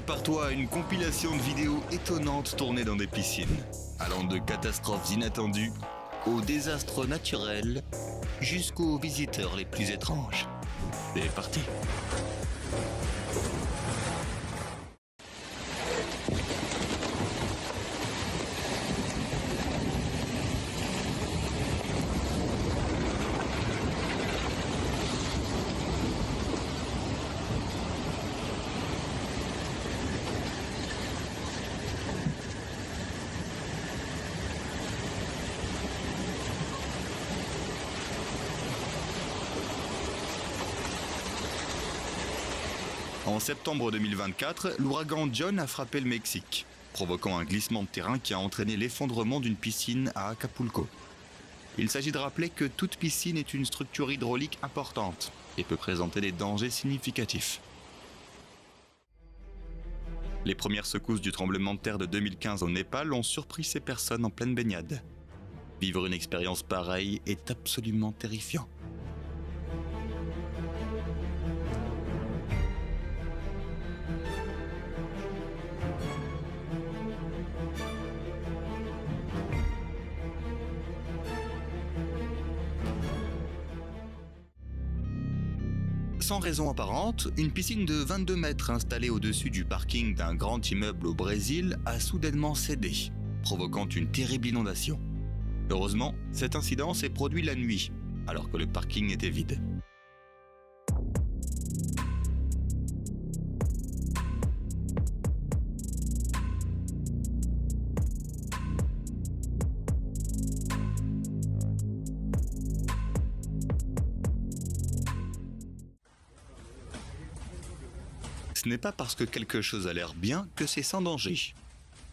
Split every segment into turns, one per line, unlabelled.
Prépare-toi à une compilation de vidéos étonnantes tournées dans des piscines, allant de catastrophes inattendues aux désastres naturels jusqu'aux visiteurs les plus étranges. C'est parti! En septembre 2024, l'ouragan John a frappé le Mexique, provoquant un glissement de terrain qui a entraîné l'effondrement d'une piscine à Acapulco. Il s'agit de rappeler que toute piscine est une structure hydraulique importante et peut présenter des dangers significatifs. Les premières secousses du tremblement de terre de 2015 au Népal ont surpris ces personnes en pleine baignade. Vivre une expérience pareille est absolument terrifiant. Sans raison apparente, une piscine de 22 mètres installée au-dessus du parking d'un grand immeuble au Brésil a soudainement cédé, provoquant une terrible inondation. Heureusement, cet incident s'est produit la nuit, alors que le parking était vide. Ce n'est pas parce que quelque chose a l'air bien que c'est sans danger.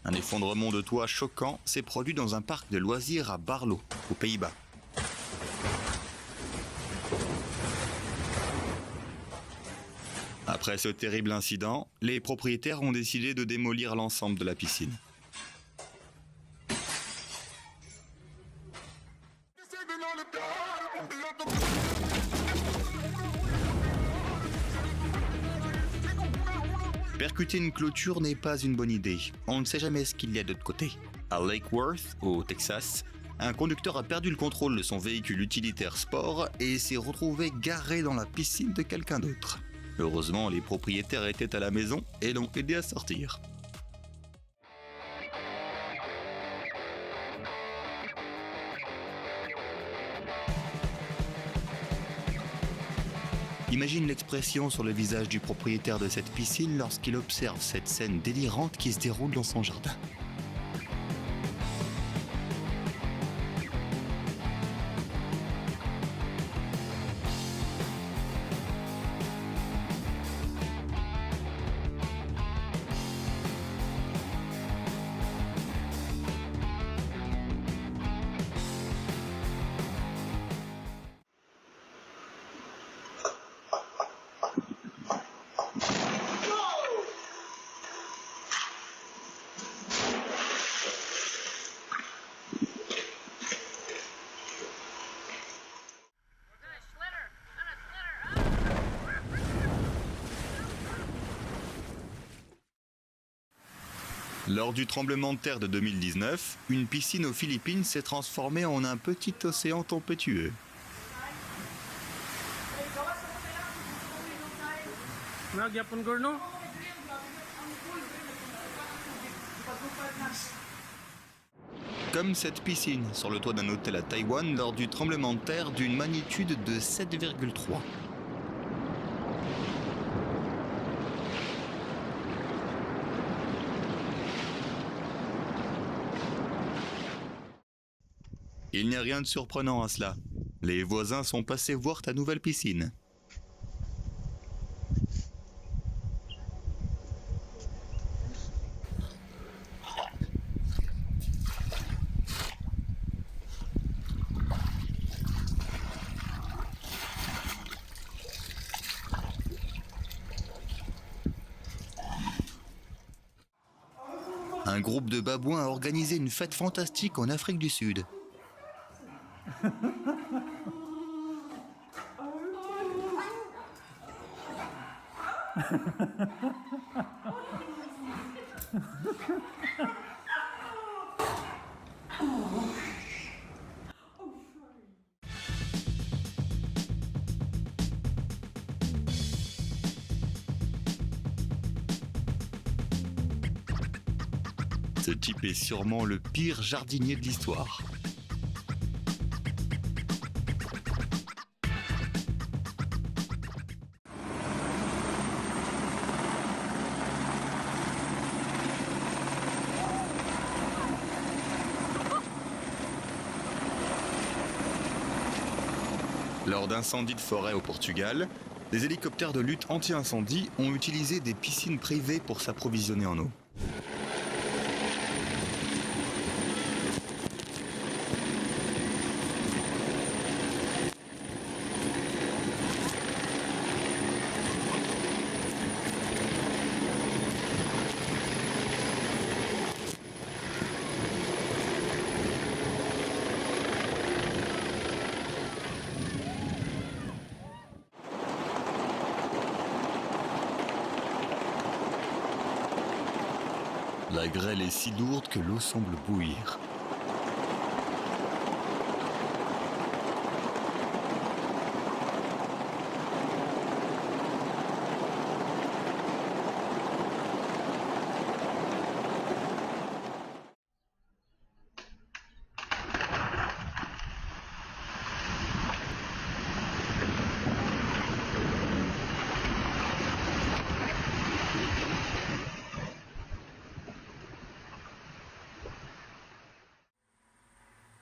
Un effondrement de toit choquant s'est produit dans un parc de loisirs à Barlo, aux Pays-Bas. Après ce terrible incident, les propriétaires ont décidé de démolir l'ensemble de la piscine. Percuter une clôture n'est pas une bonne idée. On ne sait jamais ce qu'il y a de l'autre côté. À Lake Worth, au Texas, un conducteur a perdu le contrôle de son véhicule utilitaire sport et s'est retrouvé garé dans la piscine de quelqu'un d'autre. Heureusement, les propriétaires étaient à la maison et l'ont aidé à sortir. Imagine l'expression sur le visage du propriétaire de cette piscine lorsqu'il observe cette scène délirante qui se déroule dans son jardin. Lors du tremblement de terre de 2019, une piscine aux Philippines s'est transformée en un petit océan tempétueux. Comme cette piscine sur le toit d'un hôtel à Taïwan lors du tremblement de terre d'une magnitude de 7,3. Il n'y a rien de surprenant à cela. Les voisins sont passés voir ta nouvelle piscine. Un groupe de babouins a organisé une fête fantastique en Afrique du Sud. Ce type est sûrement le pire jardinier de l'histoire. Lors d'incendies de forêt au Portugal, des hélicoptères de lutte anti-incendie ont utilisé des piscines privées pour s'approvisionner en eau. La grêle est si lourde que l'eau semble bouillir.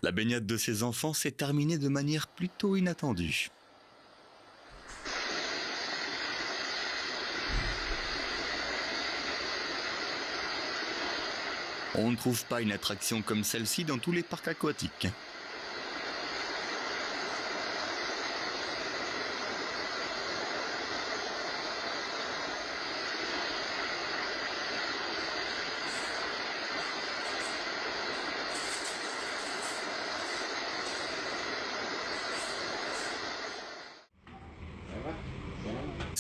La baignade de ses enfants s'est terminée de manière plutôt inattendue. On ne trouve pas une attraction comme celle-ci dans tous les parcs aquatiques.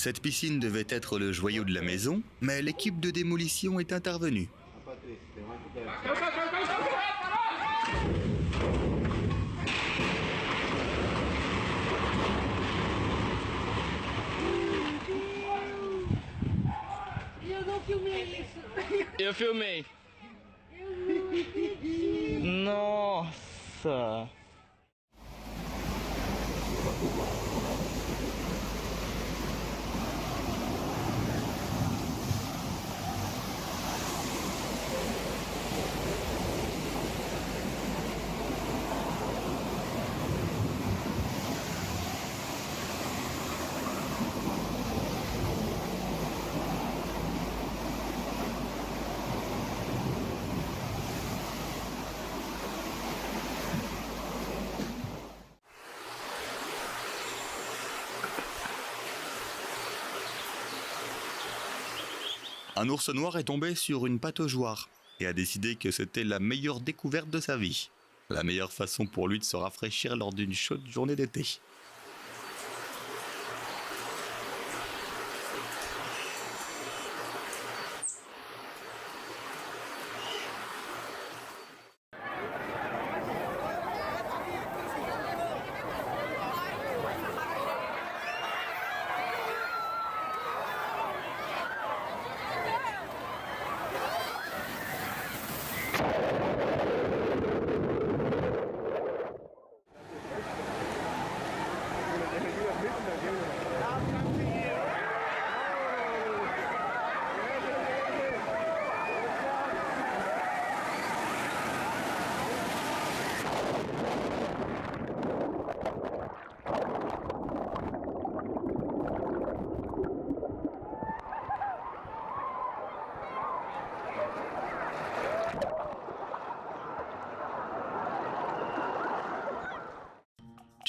Cette piscine devait être le joyau de la maison, mais l'équipe de démolition est intervenue.
Eu filmei. Nossa!
Un ours noir est tombé sur une pataugeoire et a décidé que c'était la meilleure découverte de sa vie. La meilleure façon pour lui de se rafraîchir lors d'une chaude journée d'été.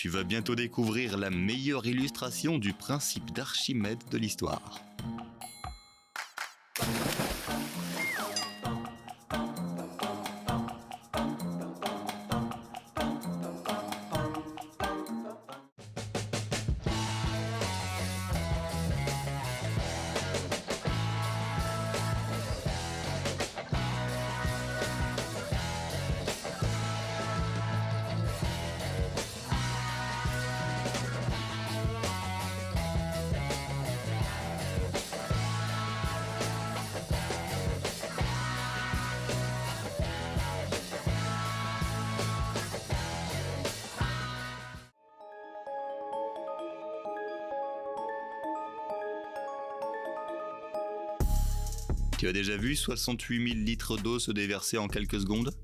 Tu vas bientôt découvrir la meilleure illustration du principe d'Archimède de l'histoire. Tu as déjà vu 68 000 litres d'eau se déverser en quelques secondes ?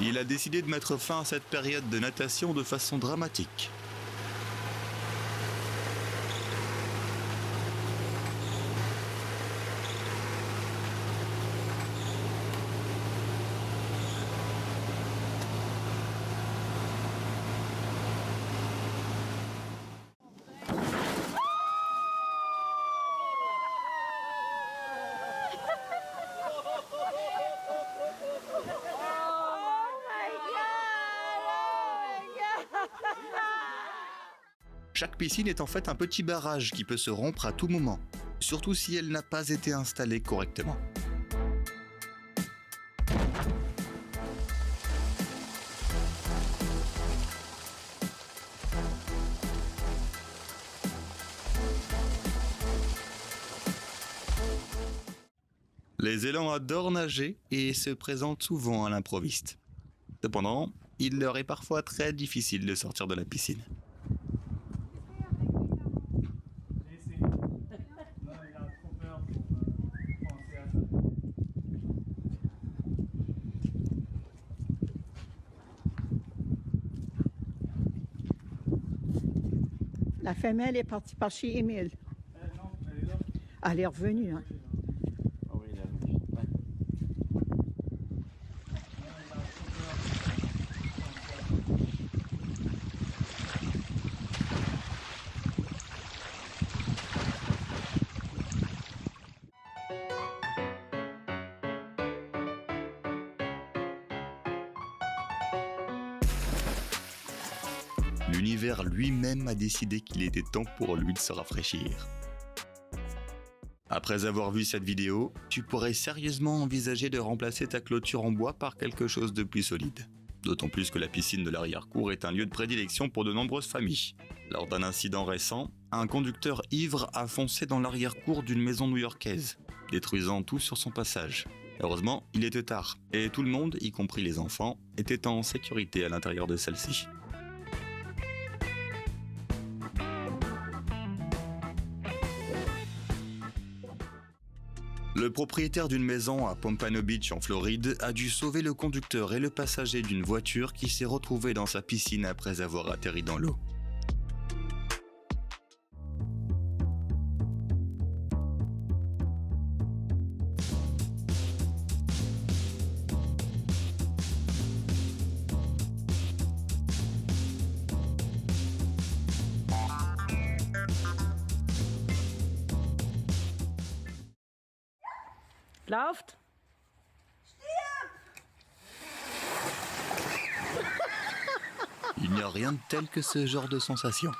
Il a décidé de mettre fin à cette période de natation de façon dramatique. Chaque piscine est en fait un petit barrage qui peut se rompre à tout moment, surtout si elle n'a pas été installée correctement. Les élans adorent nager et se présentent souvent à l'improviste. Cependant, il leur est parfois très difficile de sortir de la piscine.
La femelle est partie par chez Émile.
Non, elle est là.
Elle est revenue. Hein.
Ah oui, là, ouais.
L'univers lui-même a décidé qu'il était temps pour lui de se rafraîchir. Après avoir vu cette vidéo, tu pourrais sérieusement envisager de remplacer ta clôture en bois par quelque chose de plus solide. D'autant plus que la piscine de l'arrière-cour est un lieu de prédilection pour de nombreuses familles. Lors d'un incident récent, un conducteur ivre a foncé dans l'arrière-cour d'une maison new-yorkaise, détruisant tout sur son passage. Heureusement, il était tard, et tout le monde, y compris les enfants, était en sécurité à l'intérieur de celle-ci. Le propriétaire d'une maison à Pompano Beach en Floride a dû sauver le conducteur et le passager d'une voiture qui s'est retrouvé dans sa piscine après avoir atterri dans l'eau.
Lauft!
Il n'y a rien de tel que ce genre de sensation.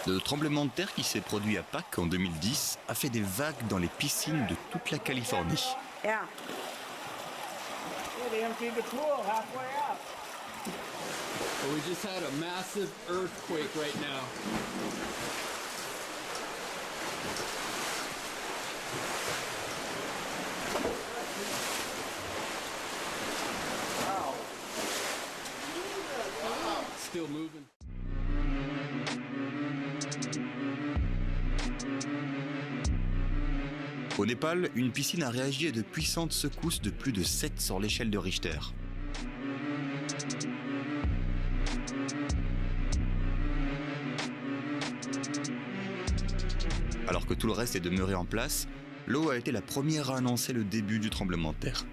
Le tremblement de terre qui s'est produit à Pâques en 2010 a fait des vagues dans les piscines de toute la Californie.
Yeah.
They emptied the pool halfway up.
But we just had a massive earthquake right now. Still moving.
Au Népal, une piscine a réagi à de puissantes secousses de plus de 7 sur l'échelle de Richter. Alors que tout le reste est demeuré en place, l'eau a été la première à annoncer le début du tremblement de terre.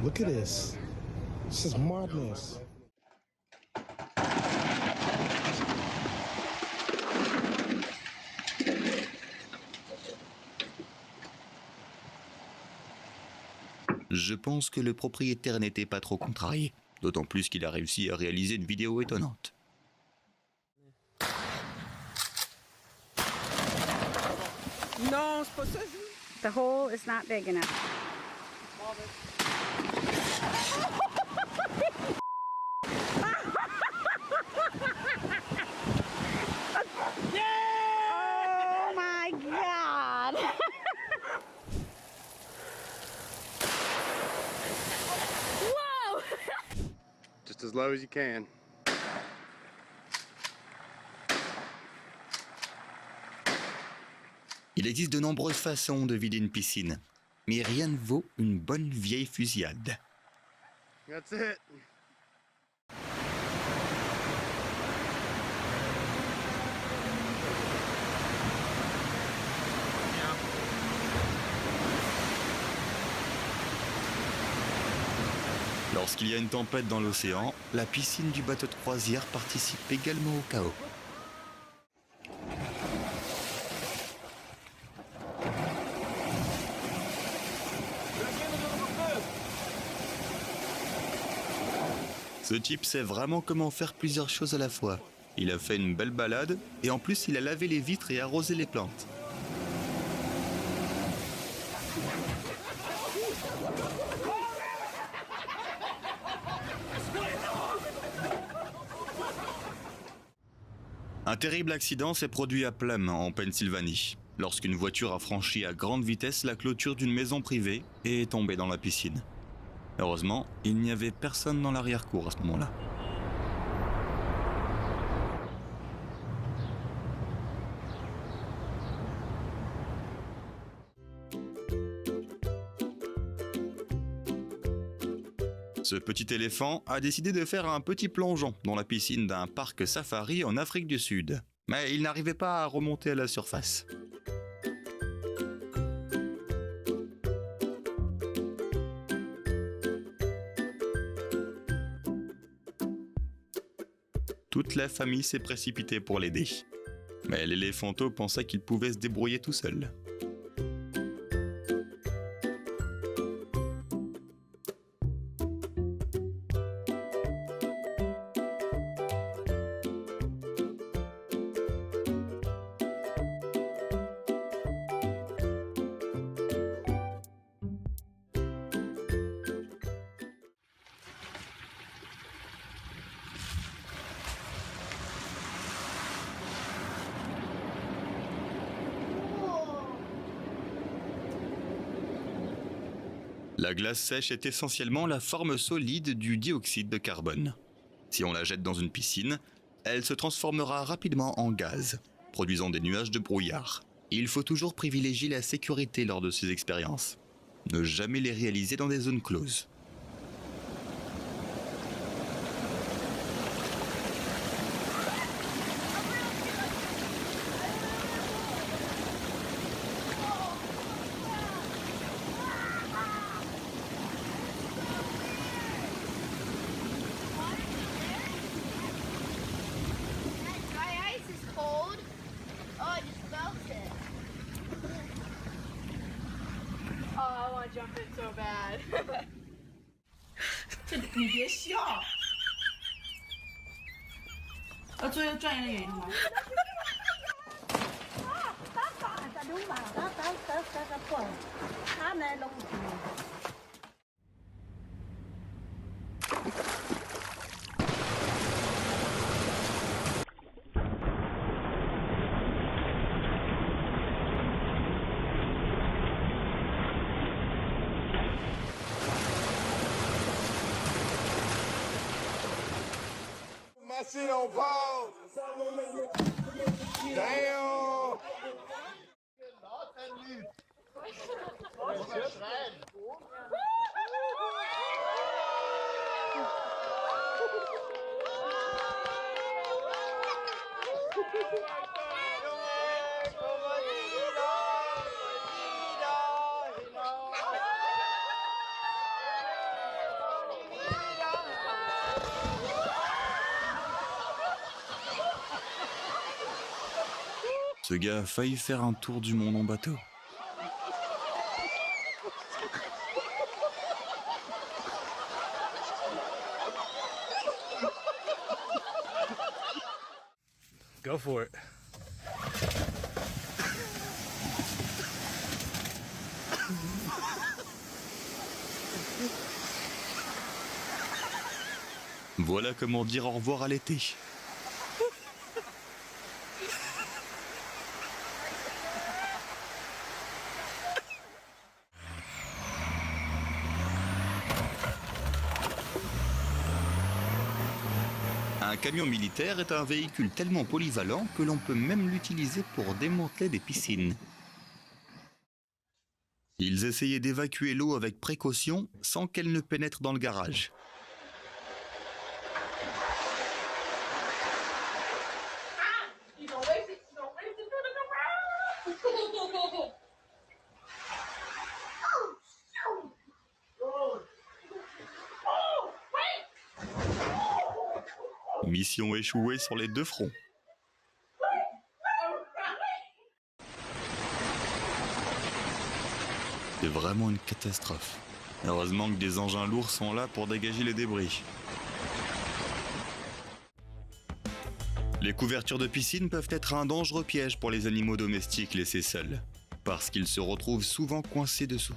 Look at this. This is madness.
Je pense que le propriétaire n'était pas trop contrarié, d'autant plus qu'il a réussi à réaliser une vidéo étonnante.
Non, c'est pas ça.
The hole is not big enough. Oh my God! Whoa!
Just as low as you can.
Il existe de nombreuses façons de vider une piscine, mais rien ne vaut une bonne vieille fusillade.
That's it.
Lorsqu'il y a une tempête dans l'océan, la piscine du bateau de croisière participe également au chaos. Ce type sait vraiment comment faire plusieurs choses à la fois. Il a fait une belle balade et en plus il a lavé les vitres et arrosé les plantes. Un terrible accident s'est produit à Plum, en Pennsylvanie, lorsqu'une voiture a franchi à grande vitesse la clôture d'une maison privée et est tombée dans la piscine. Heureusement, il n'y avait personne dans l'arrière-cour à ce moment-là. Ce petit éléphant a décidé de faire un petit plongeon dans la piscine d'un parc safari en Afrique du Sud. Mais il n'arrivait pas à remonter à la surface. Toute la famille s'est précipitée pour l'aider. Mais l'éléphanteau pensa qu'il pouvait se débrouiller tout seul. La glace sèche est essentiellement la forme solide du dioxyde de carbone. Si on la jette dans une piscine, elle se transformera rapidement en gaz, produisant des nuages de brouillard. Il faut toujours privilégier la sécurité lors de ces expériences. Ne jamais les réaliser dans des zones closes.
Dry ice is cold. Oh, I just felt it.
Oh, I want to jump in so bad.
你别笑。最后转一个圆吗？My
shit on pause. Damn.
Ce gars a failli faire un tour du monde en bateau.
Go for it.
Voilà comment dire au revoir à l'été. Un camion militaire est un véhicule tellement polyvalent que l'on peut même l'utiliser pour démanteler des piscines. Ils essayaient d'évacuer l'eau avec précaution sans qu'elle ne pénètre dans le garage. Mission échouée sur les deux fronts. C'est vraiment une catastrophe. Heureusement que des engins lourds sont là pour dégager les débris. Les couvertures de piscine peuvent être un dangereux piège pour les animaux domestiques laissés seuls, parce qu'ils se retrouvent souvent coincés dessous.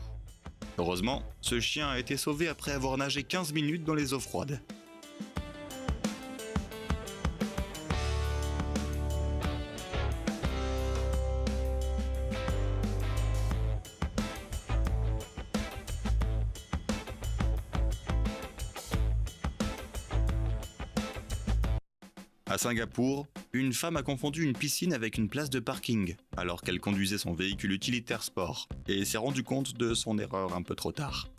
Heureusement, ce chien a été sauvé après avoir nagé 15 minutes dans les eaux froides. À Singapour, une femme a confondu une piscine avec une place de parking alors qu'elle conduisait son véhicule utilitaire sport et s'est rendue compte de son erreur un peu trop tard.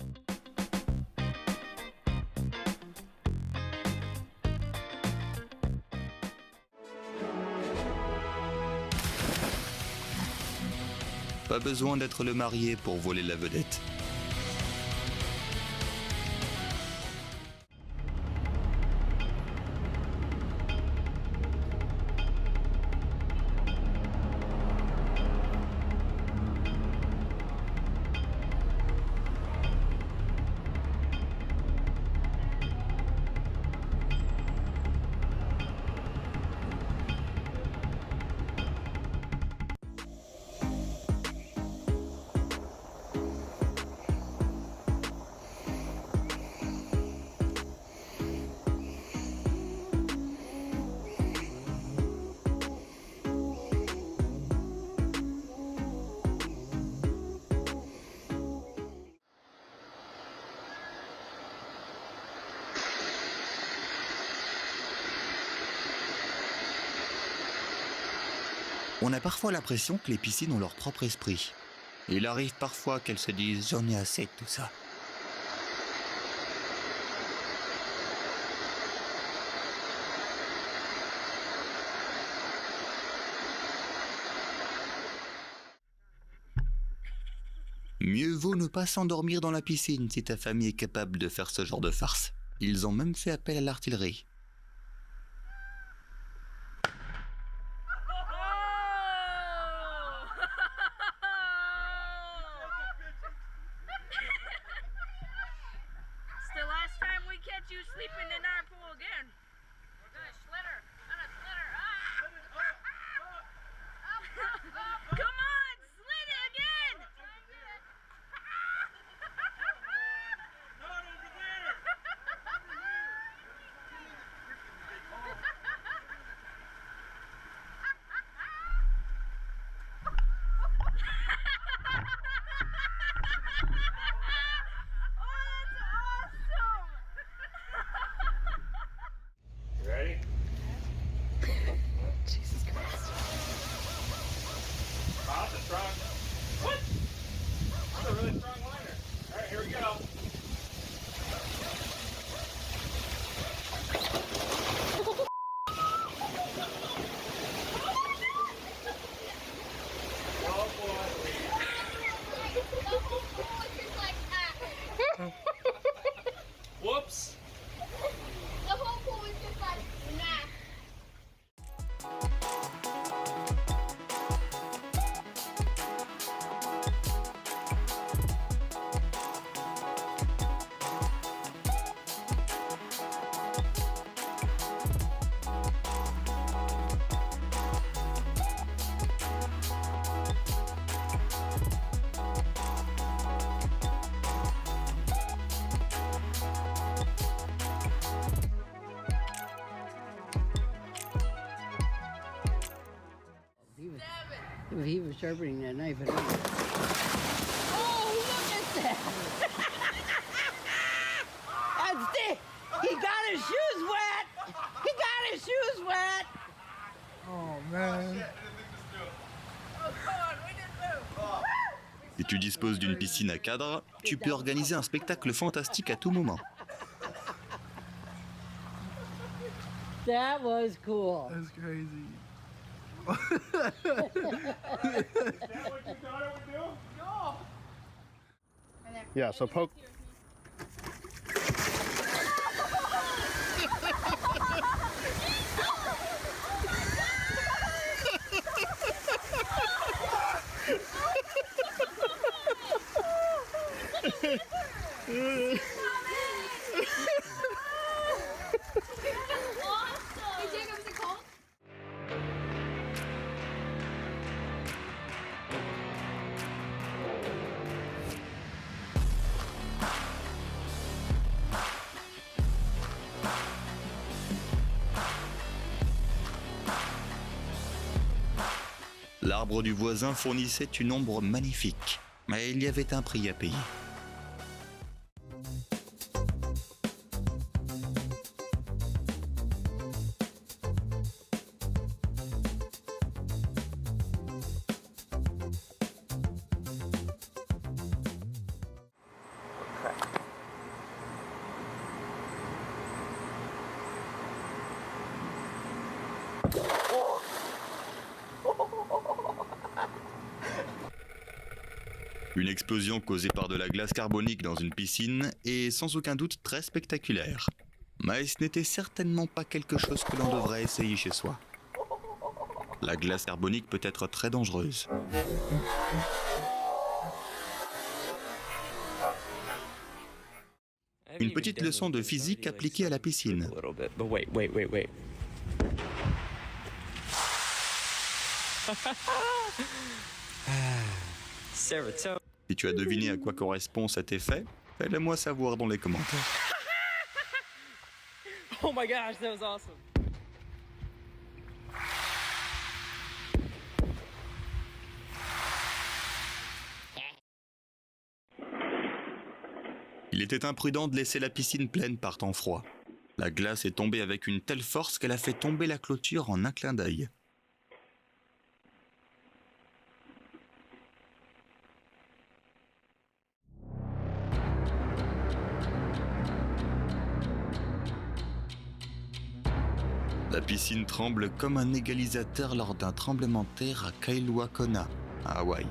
Pas besoin d'être le marié pour voler la vedette. On a parfois l'impression que les piscines ont leur propre esprit. Il arrive parfois qu'elles se disent « j'en ai assez de tout ça ». Mieux vaut ne pas s'endormir dans la piscine si ta famille est capable de faire ce genre de farce. Ils ont même fait appel à l'artillerie.
He was sharpening that knife.
Oh, look at that!
That's it! He got his shoes wet! He got his shoes wet!
Oh, man.
Si tu disposes d'une piscine à cadre, tu peux organiser un spectacle fantastique à tout moment.
That was cool.
That's crazy.
Is that what you thought it would do?
No.
Yeah, so poke.
Hey, Jacob, is it cold?
L'arbre du voisin fournissait une ombre magnifique, mais il y avait un prix à payer. Une explosion causée par de la glace carbonique dans une piscine est sans aucun doute très spectaculaire. Mais ce n'était certainement pas quelque chose que l'on devrait essayer chez soi. La glace carbonique peut être très dangereuse. Une petite leçon de physique appliquée à la piscine. Si tu as deviné à quoi correspond cet effet, fais-le moi savoir dans les commentaires.
Oh my gosh, that was awesome.
Il était imprudent de laisser la piscine pleine par temps froid. La glace est tombée avec une telle force qu'elle a fait tomber la clôture en un clin d'œil. La piscine tremble comme un égalisateur lors d'un tremblement de terre à Kailua Kona, à Hawaï.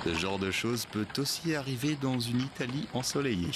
Ce genre de choses peut aussi arriver dans une Italie ensoleillée.